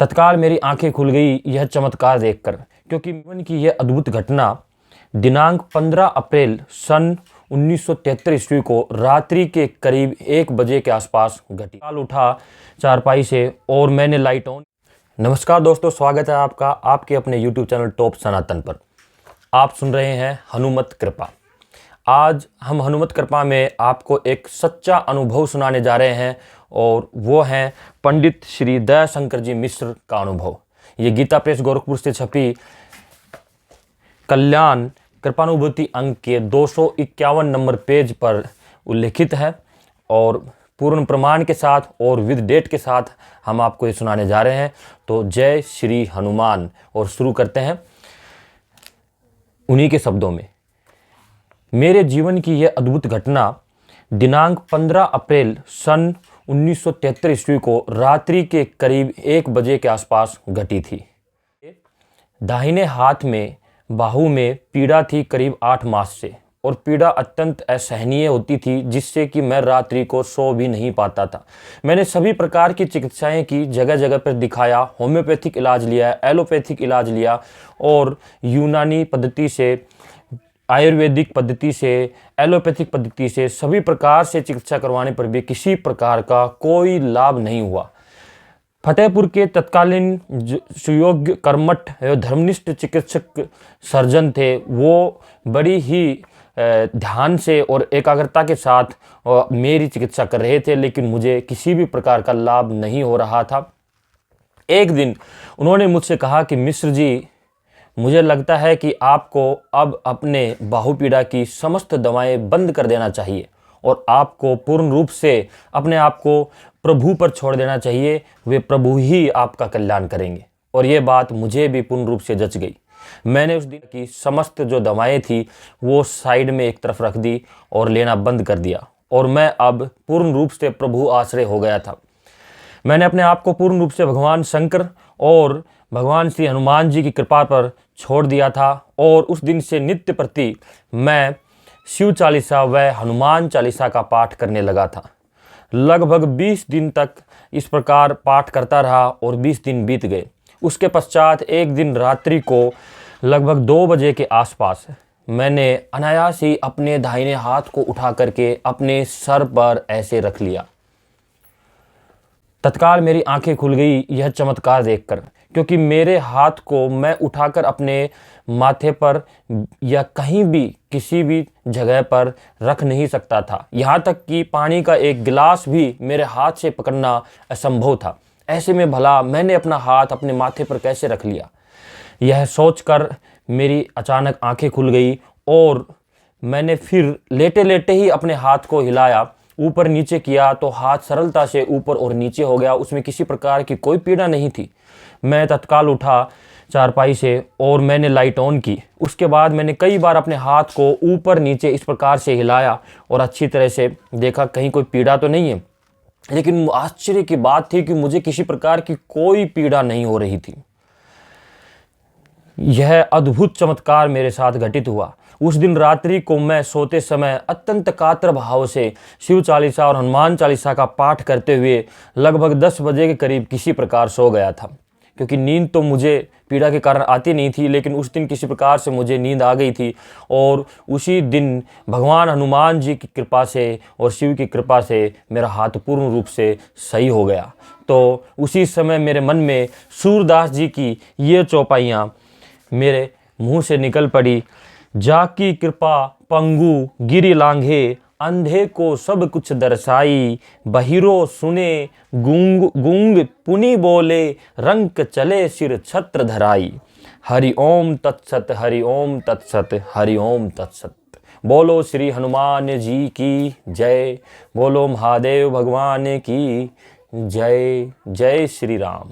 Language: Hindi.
तत्काल मेरी आंखें खुल गई यह चमत्कार देखकर, क्योंकि जीवन की यह अद्भुत घटना दिनांक 15 अप्रैल सन 1973 ईस्वी को रात्रि के करीब 1 बजे के आसपास घटी। काल उठा चारपाई से और मैंने लाइट ऑन। नमस्कार दोस्तों, स्वागत है आपका आपके अपने YouTube चैनल टॉप सनातन पर। आप सुन रहे हैं हनुमत कृपा। आज हम हनुमत कृपा में आपको एक सच्चा अनुभव सुनाने जा रहे हैं और वो हैं पंडित श्री दयाशंकर जी मिश्र का अनुभव। ये गीता प्रेस गोरखपुर से छपी कल्याण कृपानुभूति अंक के 251 नंबर पेज पर उल्लिखित है और पूर्ण प्रमाण के साथ और विद डेट के साथ हम आपको ये सुनाने जा रहे हैं। तो जय श्री हनुमान। और शुरू करते हैं उन्हीं के शब्दों में। मेरे जीवन की यह अद्भुत घटना दिनांक 15 अप्रैल सन 1973 ईस्वी को रात्रि के करीब 1 बजे के आसपास घटी थी। दाहिने हाथ में बाहु में पीड़ा थी करीब 8 मास से, और पीड़ा अत्यंत असहनीय होती थी जिससे कि मैं रात्रि को सो भी नहीं पाता था। मैंने सभी प्रकार की चिकित्साएं की, जगह जगह पर दिखाया, होम्योपैथिक इलाज लिया, एलोपैथिक इलाज लिया और यूनानी पद्धति से, आयुर्वेदिक पद्धति से, एलोपैथिक पद्धति से सभी प्रकार से चिकित्सा करवाने पर भी किसी प्रकार का कोई लाभ नहीं हुआ। फतेहपुर के तत्कालीन सुयोग्य कर्मठ एवं धर्मनिष्ठ चिकित्सक सर्जन थे। वो बड़ी ही ध्यान से और एकाग्रता के साथ मेरी चिकित्सा कर रहे थे, लेकिन मुझे किसी भी प्रकार का लाभ नहीं हो रहा था। एक दिन उन्होंने मुझसे कहा कि मिश्र जी, मुझे लगता है कि आपको अब अपने बाहुपीड़ा की समस्त दवाएं बंद कर देना चाहिए और आपको पूर्ण रूप से अपने आप को प्रभु पर छोड़ देना चाहिए। वे प्रभु ही आपका कल्याण करेंगे। और ये बात मुझे भी पूर्ण रूप से जच गई। मैंने उस दिन की समस्त जो दवाएं थी वो साइड में एक तरफ रख दी और लेना बंद कर दिया, और मैं अब पूर्ण रूप से प्रभु आश्रय हो गया था। मैंने अपने आप को पूर्ण रूप से भगवान शंकर और भगवान श्री हनुमान जी की कृपा पर छोड़ दिया था, और उस दिन से नित्य प्रति मैं शिव चालीसा व हनुमान चालीसा का पाठ करने लगा था। लगभग 20 दिन तक इस प्रकार पाठ करता रहा और 20 दिन बीत गए। उसके पश्चात एक दिन रात्रि को लगभग 2 बजे के आसपास मैंने अनायास ही अपने दाहिने हाथ को उठा करके अपने सर पर ऐसे रख लिया। तत्काल मेरी आंखें खुल गई यह चमत्कार देखकर, क्योंकि मेरे हाथ को मैं उठाकर अपने माथे पर या कहीं भी किसी भी जगह पर रख नहीं सकता था। यहाँ तक कि पानी का एक गिलास भी मेरे हाथ से पकड़ना असंभव था। ऐसे में भला मैंने अपना हाथ अपने माथे पर कैसे रख लिया? यह सोचकर मेरी अचानक आंखें खुल गई और मैंने फिर लेटे लेटे ही अपने हाथ को हिलाया, ऊपर नीचे किया तो हाथ सरलता से ऊपर और नीचे हो गया। उसमें किसी प्रकार की कोई पीड़ा नहीं थी। मैं तत्काल उठा चारपाई से और मैंने लाइट ऑन की। उसके बाद मैंने कई बार अपने हाथ को ऊपर नीचे इस प्रकार से हिलाया और अच्छी तरह से देखा कहीं कोई पीड़ा तो नहीं है। लेकिन आश्चर्य की बात थी कि मुझे किसी प्रकार की कोई पीड़ा नहीं हो रही थी। यह अद्भुत चमत्कार मेरे साथ घटित हुआ। उस दिन रात्रि को मैं सोते समय अत्यंत कातर भाव से शिव चालीसा और हनुमान चालीसा का पाठ करते हुए लगभग 10 बजे के करीब किसी प्रकार सो गया था, क्योंकि नींद तो मुझे पीड़ा के कारण आती नहीं थी, लेकिन उस दिन किसी प्रकार से मुझे नींद आ गई थी। और उसी दिन भगवान हनुमान जी की कृपा से और शिव की कृपा से मेरा हाथ पूर्ण रूप से सही हो गया। तो उसी समय मेरे मन में सूरदास जी की ये चौपाइयाँ मेरे मुंह से निकल पड़ी। जाकी कृपा पंगु गिरि लांघे, अंधे को सब कुछ दर्शाई, बहिरो सुने गूंग गूंग पुनि बोले, रंक चले सिर छत्र धराई। हरि ओम तत्सत, हरि ओम तत्सत, हरि ओम तत्सत। बोलो श्री हनुमान जी की जय, बोलो महादेव भगवान की जय। जय श्री राम।